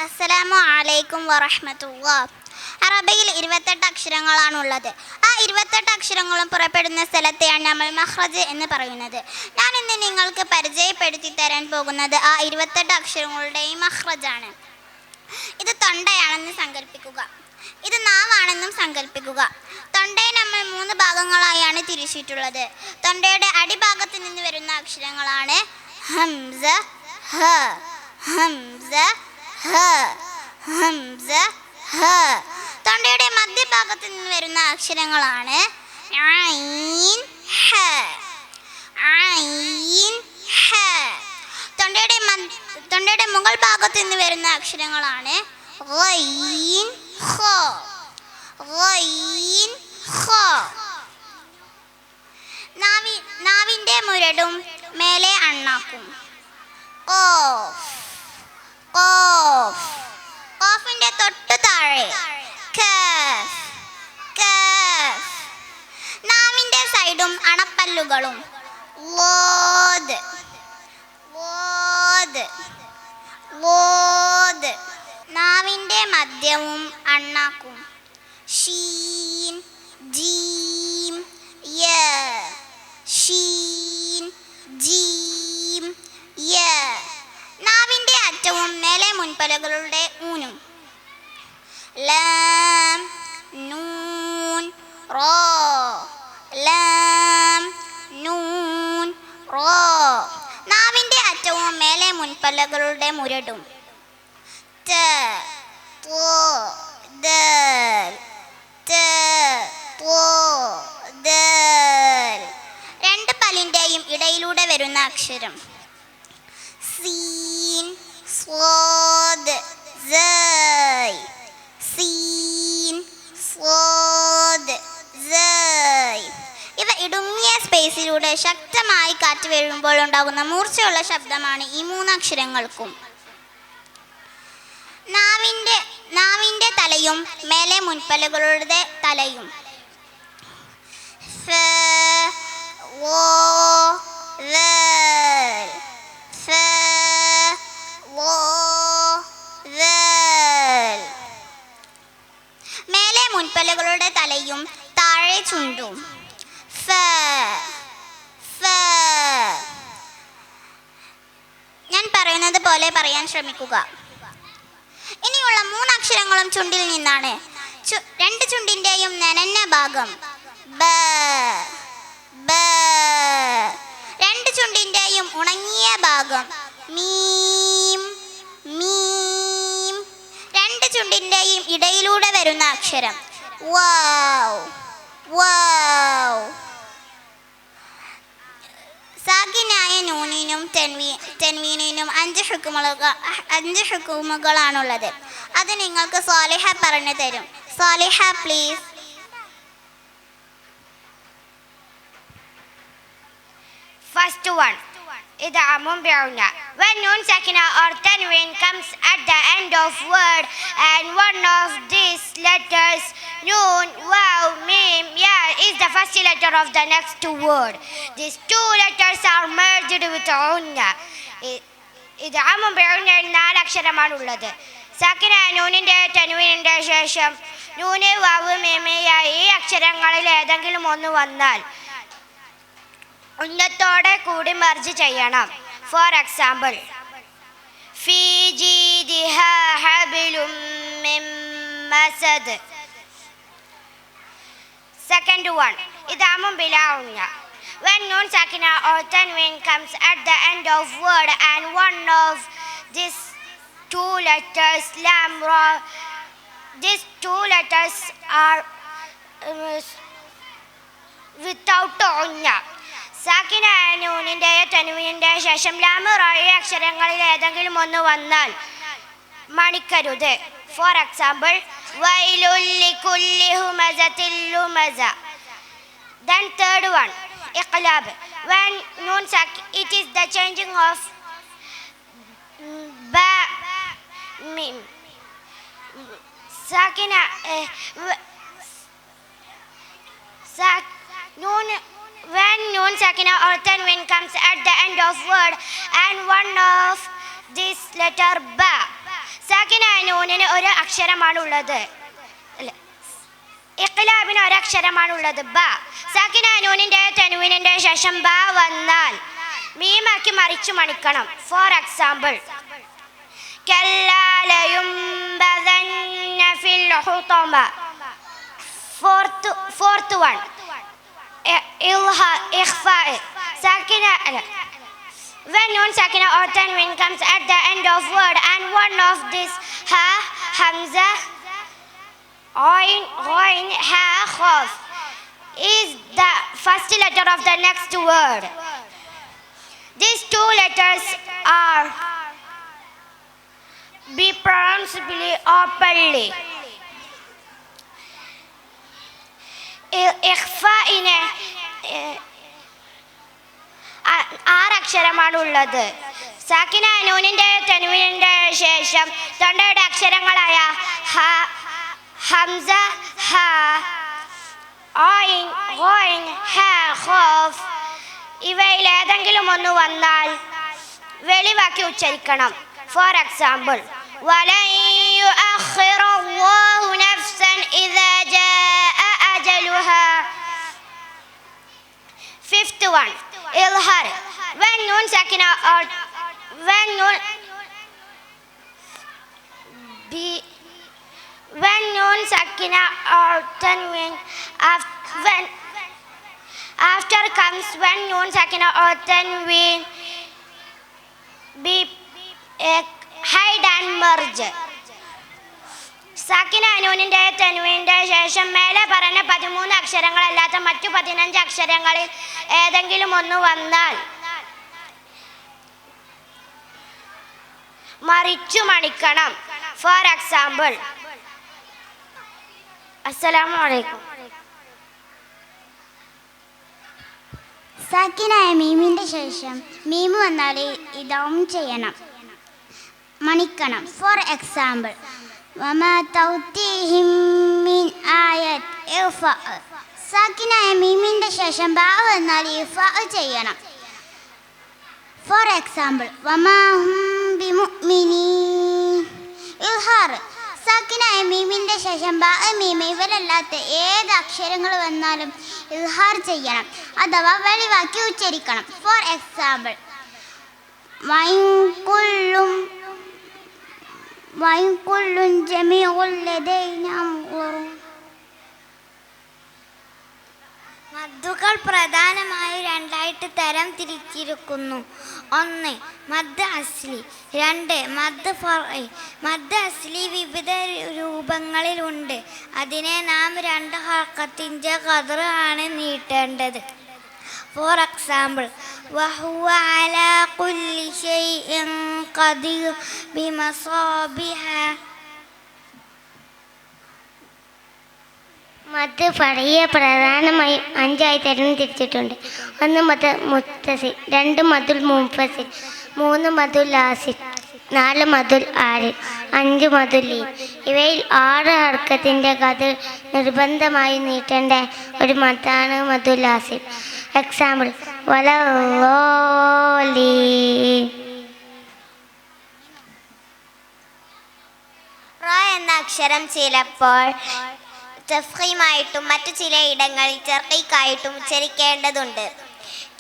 അസ്സലാമു അലൈക്കും വറഹ്മത്തുള്ളാഹ്. അറബിയിൽ 28 അക്ഷരങ്ങളാണുള്ളത്. ആ 28 അക്ഷരങ്ങളും പുറപ്പെടുന്ന സ്ഥലത്തെയാണ് നമ്മൾ മഖ്റജ് എന്ന് പറയുന്നത്. ഞാൻ ഇന്ന് നിങ്ങൾക്ക് പരിചയപ്പെടുത്തി തരാൻ പോകുന്നത് ആ 28 അക്ഷരങ്ങളുടെയും മഖ്റജാണ്. ഇത് തൊണ്ടയാണെന്ന് സങ്കല്പിക്കുക. ഇത് നാവാണെന്നും സങ്കല്പിക്കുക. തൊണ്ടയെ നമ്മൾ 3 ഭാഗങ്ങളായാണ് തിരിച്ചിട്ടുള്ളത്. തൊണ്ടയുടെ അടിഭാഗത്ത് നിന്ന് വരുന്ന അക്ഷരങ്ങളാണ് ഹംസ, ഹ, ഹംസ, ഹ, ഹംസ, ഹ. തൊണ്ടയുടെ മധ്യഭാഗത്ത് നിന്ന് വരുന്ന അക്ഷരങ്ങളാണ് ഐൻ, ഹ, ഐൻ, ഹ. തൊണ്ടയുടെ മുകൾ ഭാഗത്ത് നിന്ന് വരുന്ന അക്ഷരങ്ങളാണ് ഗൈൻ, ഖ, ഗൈൻ, ഖ. നാവിൻ്റെ മുരടും മേലെ അണ്ണാക്കും ഖാഫ്, ഖാഫ്. ഖാഫിൻ്റെ തൊട്ടു താഴെ കഫ്, കഫ്. നാവിൻ്റെ സൈഡും അണപ്പല്ലുകളും ലോദ്, ലോദ്, ലോദ്. നാവിൻ്റെ മധ്യവും അണ്ണാക്കും ഷീൻ, ജീം, യ, ഷീൻ, ജീം, യ. നാവിൻ്റെ അറ്റവും മേലെ മുൻപലകളുടെ ഊനും ലാം, നൂൻ, റോ, ലാം, നൂൻ, റോ. നാവിൻ്റെ അറ്റവും മേലെ മുൻപലകളുടെ മുരടും ത, ത്വ, ദൽ, ത, ത്വ, ദൽ. 2 പല്ലിൻ്റെയും ഇടയിലൂടെ വരുന്ന അക്ഷരം സീൻ, സ്വാദ്, സൈ, സീൻ, സ്വാദ്, സൈ. ഇവ ഇടുങ്ങിയ സ്പേസിലൂടെ ശക്തമായി കാറ്റ് വീഴുമ്പോൾ ഉണ്ടാകുന്ന മൂർച്ചയുള്ള ശബ്ദമാണ് ഈ 3 അക്ഷരങ്ങൾക്കും. നാവിൻ്റെ തലയും മേലെ മുൻപല്ലുകളുടെ തലയും ഫ, വോ, ദൽ, ഫ, വോ, ദൽ. മേലെ മുൻപല്ലുകളുടെ തലയും താഴെ ചുണ്ടും ഫ, ഫ. ഞാൻ പറയുന്നത് പോലെ പറയാൻ ശ്രമിക്കുക. ഇനിയുള്ള 3 അക്ഷരങ്ങളും ചുണ്ടിൽ നിന്നാണ്. 2 ചുണ്ടിൻ്റെയും നനഞ്ഞ ഭാഗം ബ, ബ. 2 ചുണ്ടിൻ്റെയും ഉണങ്ങിയ ഭാഗം മീം, മീം. 2 ചുണ്ടിൻ്റെയും ഇടയിലൂടെ വരുന്ന അക്ഷരം വാവ്, വാവ്. സാക്കിനായ നൂനിനും തെൻവീനിനും 5 ഹുക്കുമുകളാണുള്ളത്. അത് നിങ്ങൾക്ക് സ്വാലിഹ പറഞ്ഞു തരും. Swaliha please. First one, idghamun bi'una. When noon sakina or tanween comes at the end of word and one of these letters, noon, waw, mim, ya, is the first letter of the next word. These 2 letters are merged with unna. idghamun bi'una 4 അക്ഷരമാണുള്ളത്. സാക്കിന നൂനിൻ്റെ തൻവീനിൻ്റെ ശേഷം നൂന്, വാവ്, മീം, യ ഈ അക്ഷരങ്ങളിൽ ഏതെങ്കിലും ഒന്ന് വന്നാൽ ഉന്നത്തോടെ കൂടി merge ചെയ്യണം. ഫോർ എക്സാമ്പിൾ ഫീ ജീദിഹാ ഹബ്ലും മിൻ മസദ്. സെക്കൻഡ് വൺ ഇദ്ഗാമുൻ ബിലാ ഉന്ന. When noon sakina or tanween comes at the end of word and one of these 2 letters lam, ra, these 2 letters are without unna. സാക്കിന നൂനിൻ്റെ തൻവീനിൻ്റെ ശേഷം ലാം, റ ഈ അക്ഷരങ്ങളിൽ ഏതെങ്കിലും ഒന്ന് വന്നാൽ മണിക്കരുത്. ഫോർ എക്സാമ്പിൾ വൈലുൽ ലികുല്ലി ഹുമസത്തിൽ ലുമസ. Then third one ഇഖ്ലാബ്. When noon it is the changing of ba, mim. സാക്കിന noon. When noon sakina or tanween comes at the end of word and one of this letter ba, സാക്കിന നൂനിന് ഒരു അക്ഷരമാണുള്ളത്. ഇഖ്ലാബിന് ഒരക്ഷരമാണുള്ളത് ബ. സാക്കിന നൂനിന്റെ തൻവീനിന്റെ ശേഷം ബ വന്നാൽ മീമാക്കി മറിച്ചു മണിക്കണം. For example fourth one sakina. When noon sakina or tanween comes at the end of word and one of this ha, hamza, ain, ghain, ha, khaf is the first letter of the next word. These two letters are be pronounced openly. ഇഖ്ഫാഇനെ 6 അക്ഷരമാണുള്ളത്. സാക്കിന നൂനിന്റെ തൻവീനിന്റെ ശേഷം തൊണ്ടയുടെ അക്ഷരങ്ങളായ ഹ, ഹംസ, ഹ, ഐൻ, gain, ഹ, ഖാഫ് ഇവയിൽ ഏതെങ്കിലും ഒന്ന് വന്നാൽ വെളിവാക്കി ഉച്ചരിക്കണം. For example വലൻ യുഅഖിറല്ലാഹു നഫ്സൻ ഇദാ ജാഅ അജലുഹാ. Fifth one ilhar. When noon sakina or when noon sakina or tanween after comes when noon sakina or tanween be hide and merge. സാക്കിന നൂനിന്റെ തൻവീനിന്റെ ശേഷം മേലെ പറഞ്ഞ 13 അക്ഷരങ്ങളല്ലാത്ത മറ്റു 15 അക്ഷരങ്ങളിൽ ഏതെങ്കിലും ഒന്ന് വന്നാൽ മറിച്ചു മണിക്കണം. ഫോർ എക്സാമ്പിൾ അസ്സലാമു അലൈക്കും. സാക്കിനായ മീമിന്റെ ശേഷം മീമ് വന്നാൽ ഇദാം ചെയ്യണം, മണിക്കണം. ഫോർ എക്സാമ്പിൾ വമാ തൗതീഹിം മിൻ ആയത് ഇർഫാ. സാക്കിനായ മീമിന്റെ ശേഷം ബാ വന്നാൽ ഇർഫാ ചെയ്യണം. ഫോർ എക്സാമ്പിൾ വമാ ഹും ബിമുഅ്മിനീൻ. ഇൽഹാർ. സാക്കിനായ മീമിന്റെ ശേഷം ബാ മീമ ഇവരല്ലാത്ത ഏത് അക്ഷരങ്ങൾ വന്നാലും ഇൽഹാർ ചെയ്യണം അഥവാ വെളിവാക്കി ഉച്ചരിക്കണം. ഫോർ എക്സാമ്പിൾ വൈകുള്ളും മദ്ദുകൾ പ്രധാനമായും രണ്ടായിട്ട് തരം തിരിച്ചിരിക്കുന്നു. 1 മദ് അസ്ലി, 2 മദ് ഫർഇ. മദ് അസ്ലി വിവിധ രൂപങ്ങളിലുണ്ട്. അതിനെ നാം 2 ഹർക്കത്തിന്റെ ഖദർ ആണ് നീട്ടേണ്ടത്. ഫോർ എക്സാമ്പിൾ വഹുവ അലാ കുല്ലി ശൈഇൻ ഖദീർ ബിമസാബിഹ. മദ് ഫർഇയെ പ്രധാനമായും 5 തരം തിരിച്ചിട്ടുണ്ട്. 1 മദ് മുത്തസിൽ, 2 മദുൽ മുൻഫസിൽ, 3 മദുൽ ലാസിൽ, 4 മദുൽ ആരിൽ, 5 മദുൽ ലീൻ. ഇവയിൽ 6 ഹർക്കത്തിൻ്റെ ഖദർ നിർബന്ധമായി നീട്ടേണ്ട ഒരു മദ്ദാണ് മദുൽ ലാസിൽ. എക്സാമ്പിൾ വലല്ലാലീൻ. റ എന്ന അക്ഷരം ചിലപ്പോൾ തഫ്ഖീമായിട്ടും മറ്റു ചില ഇടങ്ങളിൽ തർക്കീക്കായിട്ടും ഉച്ചരിക്കേണ്ടതുണ്ട്.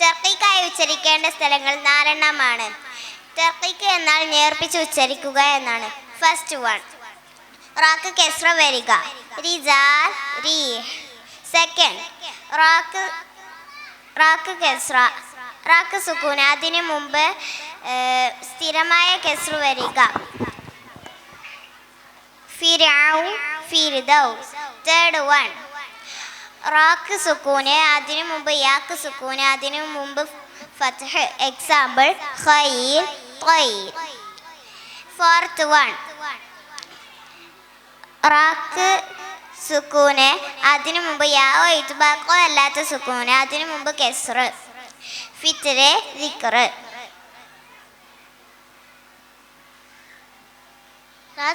തർക്കീക്കായി ഉച്ചരിക്കേണ്ട സ്ഥലങ്ങൾ 4 എണ്ണമാണ്. തർക്കീക്ക് എന്നാൽ നേർപ്പിച്ച് ഉച്ചരിക്കുക എന്നാണ്. ഫസ്റ്റ് വൺ റാക്ക് കെസ്ര വരിക, റിജാൽ റീ. സെക്കൻഡ് റാക്ക് കെസ്ര, റാക്ക് സുക്കൂന, അതിനു മുമ്പ് സ്ഥിരമായ കെസ്ര വരിക, ഫിർഔൻ ഫിർദൗസ്. തേർഡ് വൺ റാക്ക് സുക്കൂന്, അതിനു മുമ്പ് യാക്ക് സുക്കൂന്, അതിനു മുമ്പ് ഫത്ഹ്. എക്സാമ്പിൾ ഖൈർ ഖൈർ. ഫോർത്ത് വൺ റാക്ക് സുക്കൂന്, അതിനു മുമ്പ് യാവോ ഇത്ബാഖോ അല്ലാത്ത സുക്കൂന്, അതിനു മുമ്പ് കെസ്റ്. ഫിത്ര് ദിക്ർ.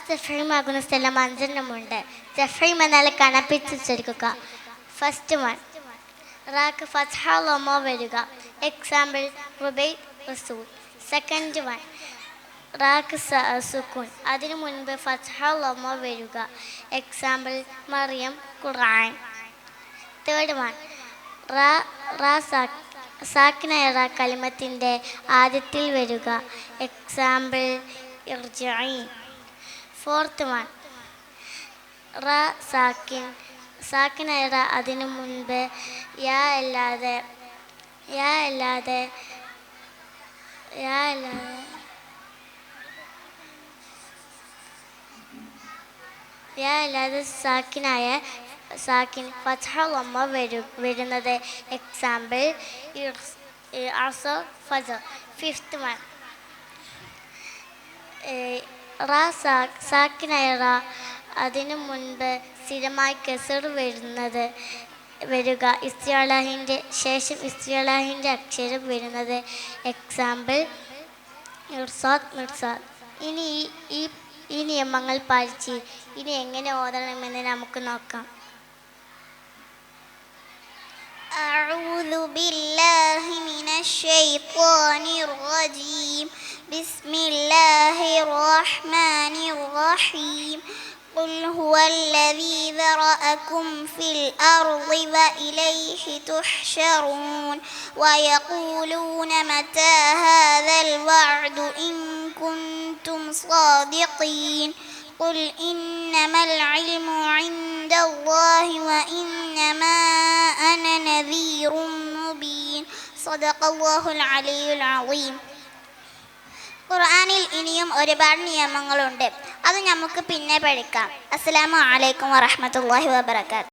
തഫ്ഹീമാകുന്ന സ്ഥലം 5 എണ്ണമുണ്ട്. തഫ്ഹീം എന്നാൽ കനപ്പിച്ച് ഉച്ചരിക്കുക. ഫസ്റ്റ് വൺ റാക്ക് ഫത്ഹ ലമ വരിക. എക്സാമ്പിൾ റുബൈ റസൂൽ. സെക്കൻഡ് വൺ റാക്ക് സുക്കൂൻ, അതിനു മുൻപ് ഫത്ഹ ലമ്മ വരിക. എക്സാമ്പിൾ മറിയം, ഖുർആൻ. തേർഡ് വൺ, സാക്കിനായ റ കലിമത്തിൻ്റെ ആദ്യത്തിൽ വരിക. എക്സാമ്പിൾ ഇർജിഇ. ഫോർത്ത് വൺ, സാക്കിനായ റ അതിനു മുൻപ് യാ അല്ലാതെ സാക്കിൻ ഫത്ഹ ലമ്മ വരുന്നത്. എക്സാമ്പിൾ അസർ, ഫജർ. ഫിഫ്ത്ത് വൺ, സാക്കിനായ റ അതിനു മുൻപ് സ്ഥിരമായി കസർ വരിക. ഇസ്തിഅലാഹിൻ്റെ ശേഷം ഇസ്തിഅലാഹിൻ്റെ അക്ഷരം വരുന്നത്. എക്സാമ്പിൾ ഇർസാദ്, മിർസാദ്. ഈ നിയമങ്ങൾ പാലിച്ച് ഇനി എങ്ങനെ ഓതണമെന്ന് നമുക്ക് നോക്കാം. أعوذ بالله من الشيطان الرجيم. بسم الله الرحمن الرحيم. قل هو الذي ذرأكم في الأرض وإليه تحشرون. ويقولون متى هذا الوعد إن كنتم صادقين. قل إنما العلم عند الله وإنما أنا نذير مبين. صدق الله العلي العظيم. ഖുർആനിൽ ഇനിയും ഒരുപാട് നിയമങ്ങളുണ്ട്. അത് നമുക്ക് പിന്നെ പഠിക്കാം. അസ്സലാമു അലൈക്കും വറഹ്മത്തുള്ളാഹി വബറകാതുഹു.